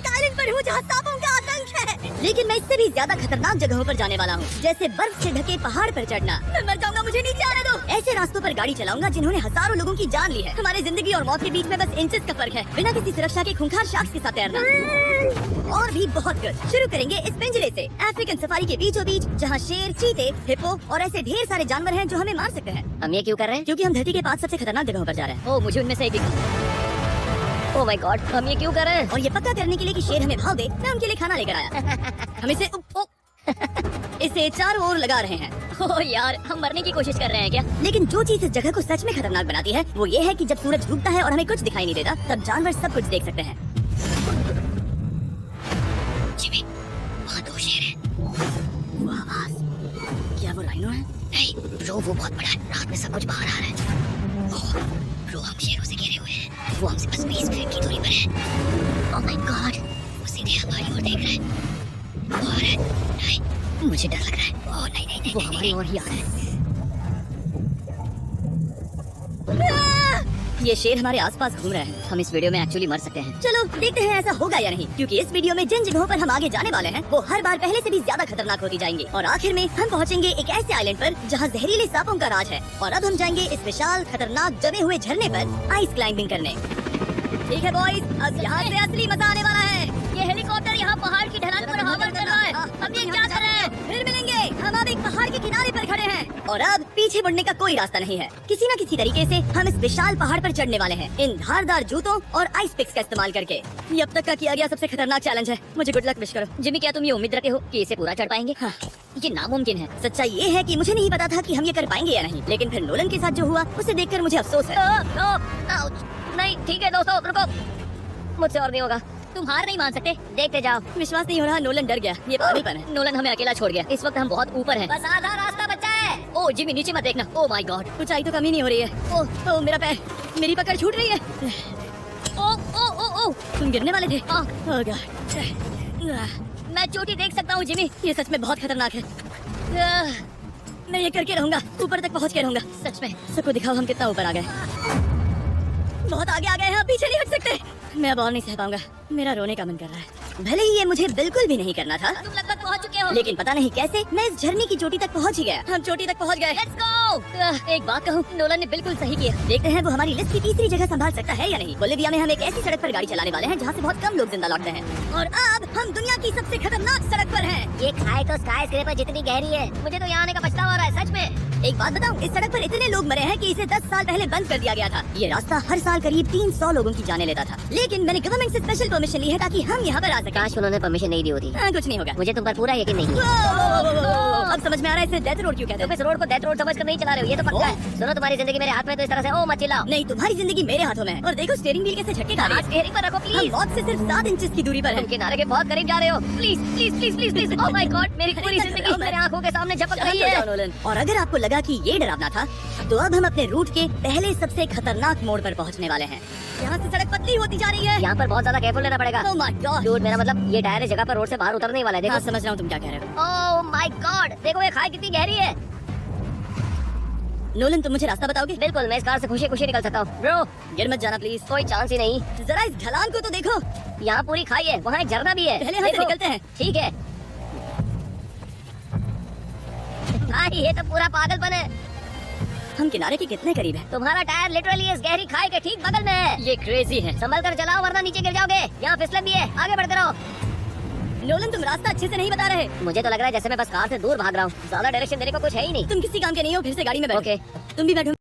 एक आइलैंड पर हूँ जहाँ सांपों का आतंक है, लेकिन मैं इससे भी ज्यादा खतरनाक जगहों पर जाने वाला हूँ, जैसे बर्फ से ढके पहाड़ पर चढ़ना। मैं मर जाऊंगा, मुझे नीचे आने दो। ऐसे रास्तों पर गाड़ी चलाऊंगा जिन्होंने हजारों लोगों की जान ली है। हमारी जिंदगी और मौत के बीच में बस इंचेस का फर्क है। बिना किसी सुरक्षा के खूंखार शार्क्स के साथ तैरना और भी बहुत कुछ। शुरू करेंगे इस पिंजरे से, अफ्रीकन सफारी के बीचों बीच, जहाँ शेर, चीते, हिप्पो और ऐसे ढेर सारे जानवर हैं जो हमें मार सकते हैं। हम ये क्यों कर रहे हैं? क्योंकि हम धरती के 5 सबसे खतरनाक जगहों पर जा रहे हैं। ओह, मुझे उनमें से एक दिखा। ओह माय गॉड, हम ये क्यों कर रहे हैं? और ये पक्का करने के लिए कि शेर हमें भाव दे, मैं उनके लिए खाना लेकर आया। हम इसे चारों ओर लगा रहे हैं। ओह यार, हम मरने की कोशिश कर रहे हैं क्या? लेकिन जो चीज इस जगह को सच में खतरनाक बनाती है वो ये है कि जब सूरज डूबता है और हमें कुछ दिखाई नहीं देता, तब जानवर सब कुछ देख सकते हैं। जिमी, वहाँ 2 शेर हैं। वो आवाज, क्या वो राइनो है? नहीं ब्रो, वो बहुत बड़ा है। रात में सब कुछ बाहर आ रहा है। ओह ब्रो, हम शेरों से घिरे हुए हैं। वो हमसे बस 20 फीट की दूरी पर है। ओह माय गॉड, वो सीधे हमारी ओर देख रहे हैं। वो आ रहा है। नहीं, मुझे डर लग रहा है। ओह नहीं नहीं नहीं, वो हमारी ओर ही आ रहा है। ये शेर हमारे आसपास घूम रहे हैं। हम इस वीडियो में एक्चुअली मर सकते हैं। चलो देखते हैं ऐसा होगा या नहीं, क्योंकि इस वीडियो में जिन जगहों पर हम आगे जाने वाले हैं वो हर बार पहले से भी ज्यादा खतरनाक होती जाएंगी। और आखिर में हम पहुंचेंगे एक ऐसे आइलैंड पर जहां जहरीले सांपों का राज है। और अब हम जाएंगे इस विशाल खतरनाक जमे हुए झरने पर आइस क्लाइंबिंग करने। ठीक है बॉयज, अब यहाँ से असली मजा आने वाला है। ये हेलीकॉप्टर यहाँ पहाड़ की ढलान पर हवा कर रहा है। हम ये क्या कर रहे हैं? फिर मिलेंगे। हम अब एक पहाड़ के किनारे पर खड़े हैं और अब पीछे मुड़ने का कोई रास्ता नहीं है। किसी न किसी तरीके से हम इस विशाल पहाड़ पर चढ़ने वाले हैं, इन धारदार जूतों और आइस पिक्स का इस्तेमाल करके। ये अब तक का किया गया सबसे खतरनाक चैलेंज है। मुझे गुड लक विश करो। जिमी, क्या तुम ये उम्मीद रखते हो कि इसे पूरा चढ़ पाएंगे? हाँ। ये नामुमकिन है। सच्चाई ये है कि मुझे नहीं पता था कि हम ये कर पाएंगे या नहीं, लेकिन फिर नोलन के साथ जो हुआ उसे देखकर मुझे अफसोस है। नहीं ठीक है दोस्तों, रुको, मुझसे और नहीं होगा। तुम हार नहीं मान सकते, देखते जाओ। विश्वास नहीं हो रहा, नोलन डर गया। ये पागलपन है। नोलन हमें अकेला छोड़ गया। इस वक्त हम बहुत ऊपर हैं। बस आधा रास्ता बचा है। ओह जिमी, नीचे मत देखना। ओह माय गॉड, ऊंचाई तो कमी नहीं हो रही है। ओह मेरा पैर, मेरी पकड़ छूट रही है। ओह ओह ओह ओह, तुम गिरने वाले थे। हाँ। ओह गॉड, मैं चोटी देख सकता हूँ जिमी। ये सच में बहुत खतरनाक है। मैं ये करके रहूंगा, ऊपर तक पहुंच के रहूंगा। सच में। सबको दिखाओ हम कितना ऊपर आ गए। बहुत आगे आ गए हैं, पीछे नहीं हट सकते। मैं अब और नहीं सह पाऊंगा, मेरा रोने का मन कर रहा है। भले ही ये मुझे बिल्कुल भी नहीं करना था, तुम लगभग पहुंच चुके हो। लेकिन पता नहीं कैसे मैं इस झरने की चोटी तक पहुंच ही गया। हम चोटी तक पहुंच गए। Let's go. एक बात कहूँ, नोलन ने बिल्कुल सही किया। देखते हैं वो हमारी लिस्ट की तीसरी जगह संभाल सकता है या नहीं। बोलिविया में हम एक ऐसी सड़क पर गाड़ी चलाने वाले हैं जहाँ से बहुत कम लोग जिंदा लौटते हैं। और अब हम दुनिया की सबसे खतरनाक सड़क पर हैं। ये खाई तो स्काई स्क्रेपर जितनी गहरी है। मुझे तो यहाँ आने का पछतावा हो रहा है, सच में। एक बात बताऊं, इस सड़क पर इतने लोग मरे हैं कि इसे 10 साल पहले बंद कर दिया गया था। ये रास्ता हर साल करीब 300 लोगों की जाने लेता था, लेकिन मैंने गवर्नमेंट से स्पेशल परमिशन ली है ताकि हम यहाँ पर आ सकें। काश उन्होंने परमिशन नहीं दी होती। कुछ नहीं होगा। मुझे तुम पर पूरा यकीन नहीं है। अब समझ में आ रहा है इसे डेथ रोड क्यों कहते तुम इस रोड को डेथ रोड समझकर नहीं चला रहे हो, ये तो पक्का है। सुनो, तुम्हारी जिंदगी मेरे हाथ में, तो इस तरह से ओ मत चिल्लाओ। नहीं, तुम्हारी जिंदगी मेरे हाथों में है। और देखो स्टीयरिंग व्हील कैसे झटके खा रही है। स्टीयरिंग पर रखो प्लीज। हम मौत से सिर्फ 7 इंचेस की दूरी पर तुम हैं। किनारे के बहुत करीब जा रहे हो। Please please please please please. Oh my God, मेरी पूरी जिंदगी मेरे आंखों के सामने झपक रही है। और अगर आपको लगा कि ये डरावना था, तो अब हम अपने रूट के पहले सबसे खतरनाक मोड़ पर पहुंचने वाले हैं। यहाँ से सड़क पतली होती जा रही है। यहाँ पर बहुत ज्यादा केयरफुल रहना पड़ेगा। Oh my God! Dude, मेरा मतलब ये टायर इस जगह पर रोड से बाहर उतरने वाला है। देखो। हाँ, समझ रहा हूँ तुम क्या कह रहे हो। ओह माय गॉड, देखो ये खाई कितनी गहरी है। नोलन, तुम मुझे रास्ता बताओगे? बिल्कुल, मैं इस कार से खुशी खुशी निकल सकता हूँ। ब्रो, गिर मत जाना प्लीज। कोई चांस ही नहीं। जरा इस ढलान को तो देखो। यहाँ पूरी खाई है, वहाँ एक झरना भी है। पहले यहाँ से देखो। निकलते हैं। ठीक है। भाई ये तो पूरा पागलपन है। हम किनारे के कितने करीब हैं? तुम्हारा टायर लिटरली इस गहरी खाई के ठीक बगल में है। ये क्रेजी है। संभल कर चलाओ वरना नीचे गिर जाओगे। यहाँ फिसलन भी है, आगे बढ़ते रहो। नोलन, तुम रास्ता अच्छे से नहीं बता रहे। मुझे तो लग रहा है जैसे मैं बस कार से दूर भाग रहा हूँ। ज्यादा डायरेक्शन देने को कुछ है ही नहीं। तुम किसी काम के नहीं हो, फिर से गाड़ी में बैठो। ओके। तुम भी बैठो।